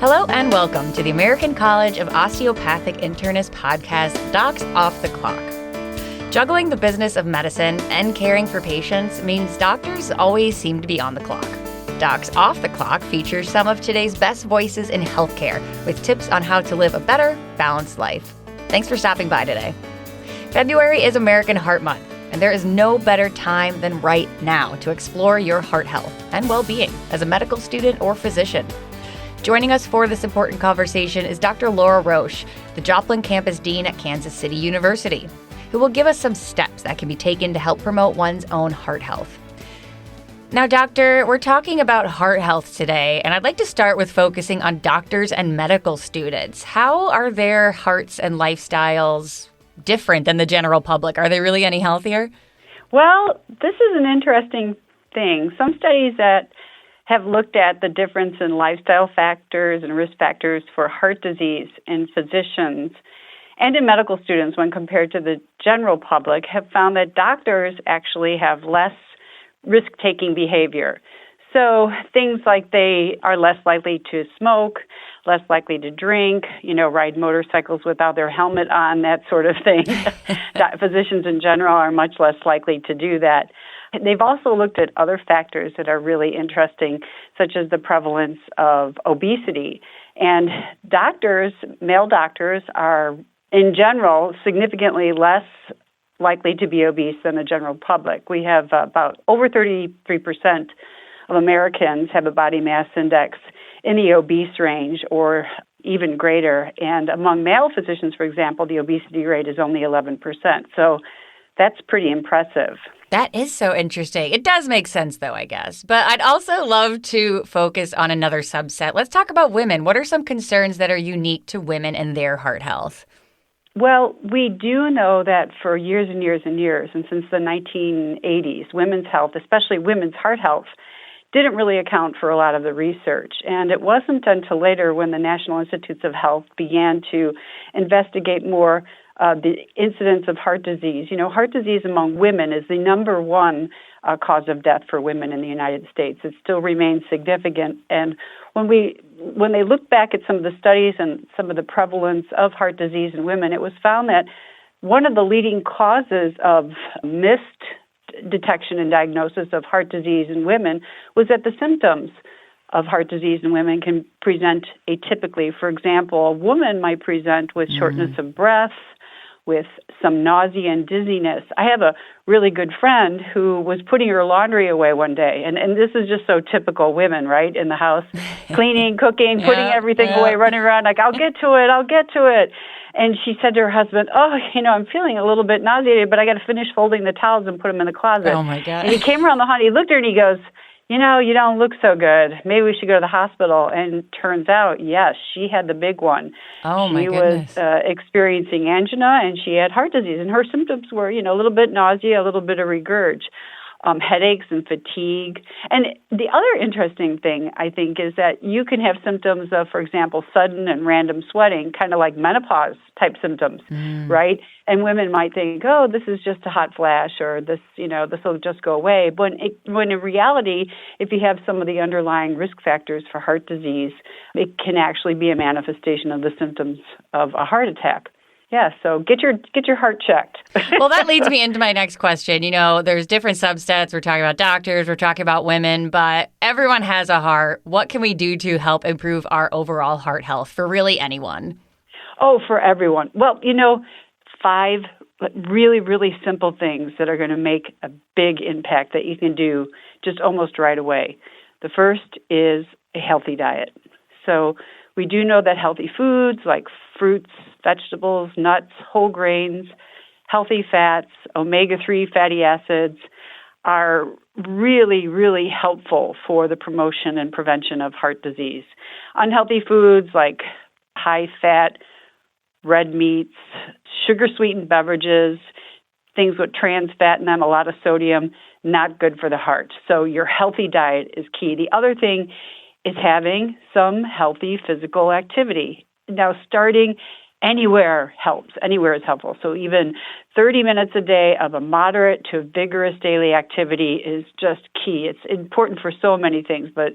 Hello and welcome to the American College of Osteopathic Internists podcast, Docs Off the Clock. Juggling the business of medicine and caring for patients means doctors always seem to be on the clock. Docs Off the Clock features some of today's best voices in healthcare with tips on how to live a better, balanced life. Thanks for stopping by today. February is American Heart Month, and there is no better time than right now to explore your heart health and well-being as a medical student or physician. Joining us for this important conversation is Dr. Laura Roche, the Joplin Campus Dean at Kansas City University, who will give us some steps that can be taken to help promote one's own heart health. Now, Doctor, we're talking about heart health today, and I'd like to start with focusing on doctors and medical students. How are their hearts and lifestyles different than the general public? Are they really any healthier? Well, this is an interesting thing. Some studies that have looked at the difference in lifestyle factors and risk factors for heart disease in physicians and in medical students when compared to the general public have found that doctors actually have less risk-taking behavior. So things like they are less likely to smoke, less likely to drink, ride motorcycles without their helmet on, that sort of thing. Physicians in general are much less likely to do that. They've also looked at other factors that are really interesting, such as the prevalence of obesity. And doctors, male doctors, are in general significantly less likely to be obese than the general public. We have about over 33% of Americans have a body mass index in the obese range or even greater. And among male physicians, for example, the obesity rate is only 11%. So that's pretty impressive. That is so interesting. It does make sense, though, I guess. But I'd also love to focus on another subset. Let's talk about women. What are some concerns that are unique to women and their heart health? Well, we do know that for years and years and years, and since the 1980s, women's health, especially women's heart health, didn't really account for a lot of the research. And it wasn't until later when the National Institutes of Health began to investigate more the incidence of heart disease. Heart disease among women is the number one cause of death for women in the United States. It still remains significant. And when they looked back at some of the studies and some of the prevalence of heart disease in women, it was found that one of the leading causes of missed detection and diagnosis of heart disease in women was that the symptoms of heart disease in women can present atypically. For example, a woman might present with shortness of breath, with some nausea and dizziness. I have a really good friend who was putting her laundry away one day, and this is just so typical women, right, in the house, cleaning, cooking, putting everything away, running around like, I'll get to it. And she said to her husband, I'm feeling a little bit nauseated, but I got to finish folding the towels and put them in the closet. Oh, my God. And he came around the house, he looked at her and he goes, you don't look so good. Maybe we should go to the hospital. And turns out, yes, she had the big one. Oh, my goodness. She was experiencing angina, and she had heart disease. And her symptoms were, a little bit nausea, a little bit of regurg, headaches and fatigue. And the other interesting thing, I think, is that you can have symptoms of, for example, sudden and random sweating, kind of like menopause-type symptoms, right? And women might think, this is just a hot flash, or this will just go away. But when in reality, if you have some of the underlying risk factors for heart disease, it can actually be a manifestation of the symptoms of a heart attack. Yeah, so get your heart checked. Well, that leads me into my next question. There's different subsets. We're talking about doctors, we're talking about women, but everyone has a heart. What can we do to help improve our overall heart health for really anyone? Oh, for everyone. Well, 5 really, really simple things that are going to make a big impact that you can do just almost right away. The first is a healthy diet. So we do know that healthy foods like fruits, vegetables, nuts, whole grains, healthy fats, omega-3 fatty acids are really, really helpful for the promotion and prevention of heart disease. Unhealthy foods like high-fat, red meats, sugar-sweetened beverages, things with trans fat in them, a lot of sodium, not good for the heart. So your healthy diet is key. The other thing is having some healthy physical activity. Now, starting anywhere helps. Anywhere is helpful. So even 30 minutes a day of a moderate to vigorous daily activity is just key. It's important for so many things, but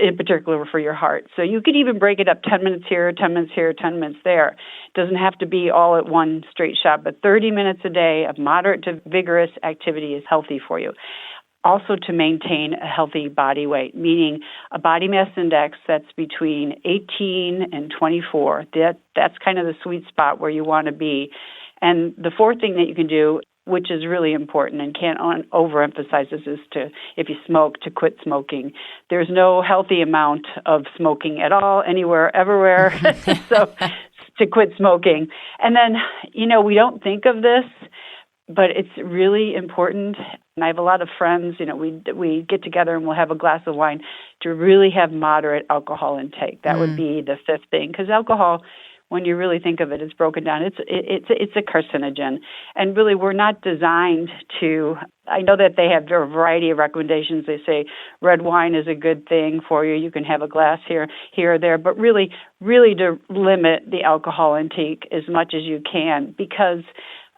in particular for your heart. So you could even break it up 10 minutes here, 10 minutes here, 10 minutes there. It doesn't have to be all at one straight shot, but 30 minutes a day of moderate to vigorous activity is healthy for you. Also to maintain a healthy body weight, meaning a body mass index that's between 18 and 24. That's kind of the sweet spot where you want to be. And the fourth thing that you can do, which is really important and can't overemphasize this, is to, if you smoke, to quit smoking. There's no healthy amount of smoking at all, anywhere, everywhere. So to quit smoking. And then, we don't think of this, but it's really important. And I have a lot of friends, we get together and we'll have a glass of wine to really have moderate alcohol intake. That would be the fifth thing. Because alcohol, when you really think of it, it's broken down. It's a carcinogen. And really, we're not designed to, I know that they have a variety of recommendations. They say red wine is a good thing for you. You can have a glass here or there. But really to limit the alcohol intake as much as you can, because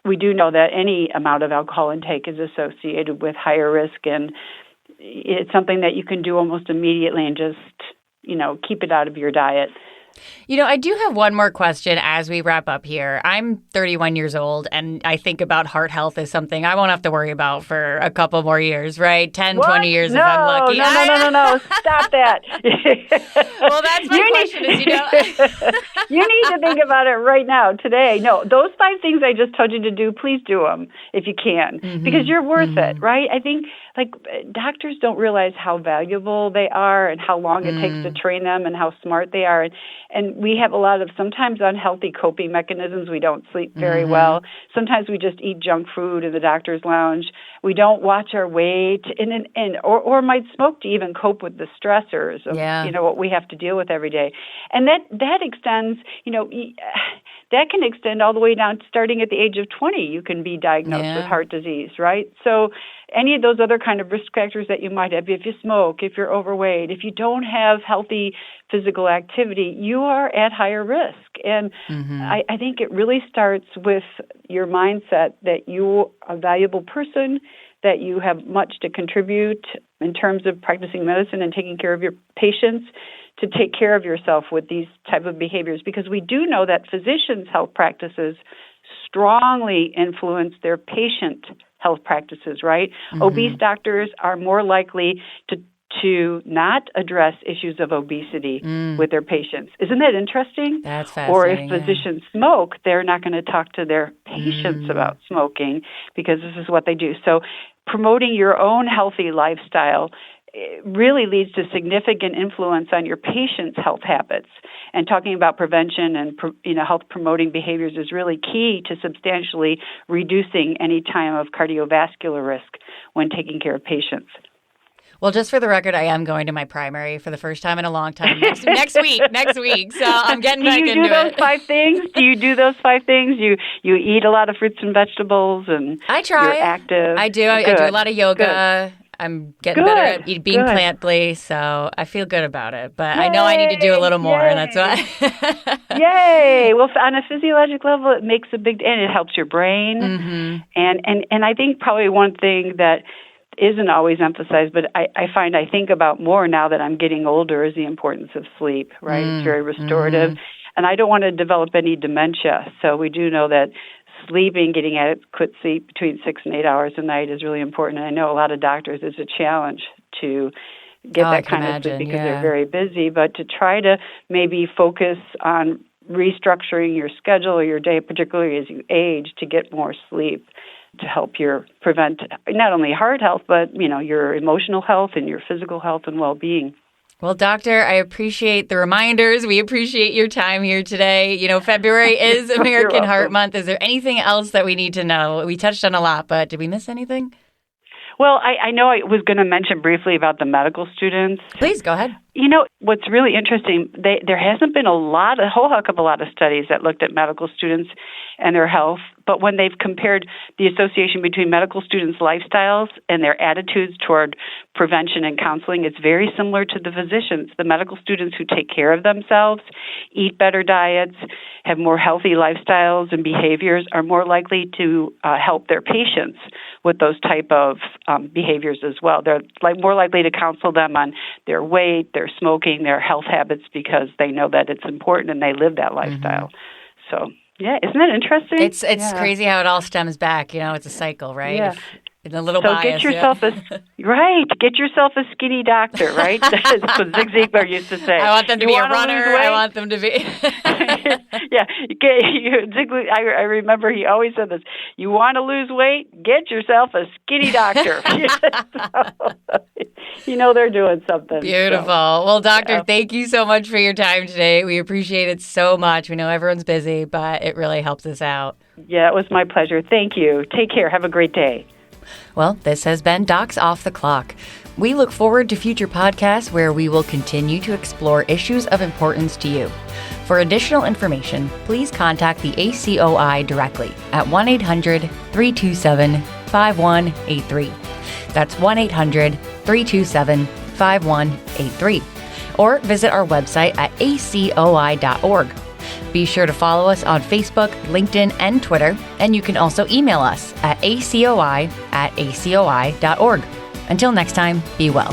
we do know that any amount of alcohol intake is associated with higher risk, and it's something that you can do almost immediately and just, keep it out of your diet. I do have one more question as we wrap up here. I'm 31 years old, and I think about heart health as something I won't have to worry about for a couple more years, right? 10, what? 20 years if I'm lucky. No. Stop that. Well, that's my question is, You need to think about it right now, today. No, those 5 things I just told you to do, please do them if you can, because you're worth it, right? I think, doctors don't realize how valuable they are and how long it takes to train them and how smart they are. And we have a lot of sometimes unhealthy coping mechanisms. We don't sleep very well. Sometimes we just eat junk food in the doctor's lounge. We don't watch our weight or might smoke to even cope with the stressors of what we have to deal with every day. And that extends, that can extend all the way down to starting at the age of 20. You can be diagnosed with heart disease, right? So any of those other kind of risk factors that you might have, if you smoke, if you're overweight, if you don't have healthy physical activity, you are at higher risk. And I think it really starts with your mindset that you are a valuable person, that you have much to contribute in terms of practicing medicine and taking care of your patients, to take care of yourself with these type of behaviors, because we do know that physicians' health practices strongly influence their patient health practices, right? Obese doctors are more likely to not address issues of obesity with their patients. Isn't that interesting? That's fascinating. Or if physicians smoke, they're not going to talk to their patients about smoking, because this is what they do. So promoting your own healthy lifestyle really leads to significant influence on your patient's health habits. And talking about prevention and health promoting behaviors is really key to substantially reducing any time of cardiovascular risk when taking care of patients. Well, just for the record, I am going to my primary for the first time in a long time next week. So I'm getting back into it. Do you do those 5 things? Do you do those 5 things? You eat a lot of fruits and vegetables, and I try. You're active. I do. I do a lot of yoga. Good. I'm getting better at being plant-based, so I feel good about it. But I know I need to do a little more, and that's why. Yay! Well, on a physiologic level, it makes a big, and it helps your brain. And I think probably one thing that isn't always emphasized, but I think about more now that I'm getting older, is the importance of sleep, right? It's very restorative. And I don't want to develop any dementia. So we do know that sleeping, getting adequate sleep between 6 and 8 hours a night is really important. And I know a lot of doctors, it's a challenge to get that kind of sleep because they're very busy, but to try to maybe focus on restructuring your schedule or your day, particularly as you age, to get more sleep, to help prevent not only heart health, but, your emotional health and your physical health and well-being. Well, Doctor, I appreciate the reminders. We appreciate your time here today. February is American Heart Month. Is there anything else that we need to know? We touched on a lot, but did we miss anything? Well, I know I was going to mention briefly about the medical students. Please, go ahead. You know, what's really interesting, there hasn't been a whole heck of a lot of studies that looked at medical students and their health, but when they've compared the association between medical students' lifestyles and their attitudes toward prevention and counseling, it's very similar to the physicians. The medical students who take care of themselves, eat better diets, have more healthy lifestyles and behaviors are more likely to help their patients with those type of behaviors as well. They're more likely to counsel them on their weight, their smoking, their health habits because they know that it's important and they live that lifestyle. So, yeah, isn't that interesting? It's crazy how it all stems back. You know, it's a cycle, right? Yeah. A little so bias. Get yourself get yourself a skinny doctor, right? That's what Zig Ziglar used to say. I want them to be a runner. I want them to be. Yeah, Ziglar. I remember he always said this: "You want to lose weight? Get yourself a skinny doctor." So, they're doing something. Beautiful. So. Well, Doctor, thank you so much for your time today. We appreciate it so much. We know everyone's busy, but it really helps us out. Yeah, it was my pleasure. Thank you. Take care. Have a great day. Well, this has been Docs Off the Clock. We look forward to future podcasts where we will continue to explore issues of importance to you. For additional information, please contact the ACOI directly at 1-800-327-5183. That's 1-800-327-5183. Or visit our website at acoi.org. Be sure to follow us on Facebook, LinkedIn, and Twitter, and you can also email us at acoi@acoi.org. Until next time, be well.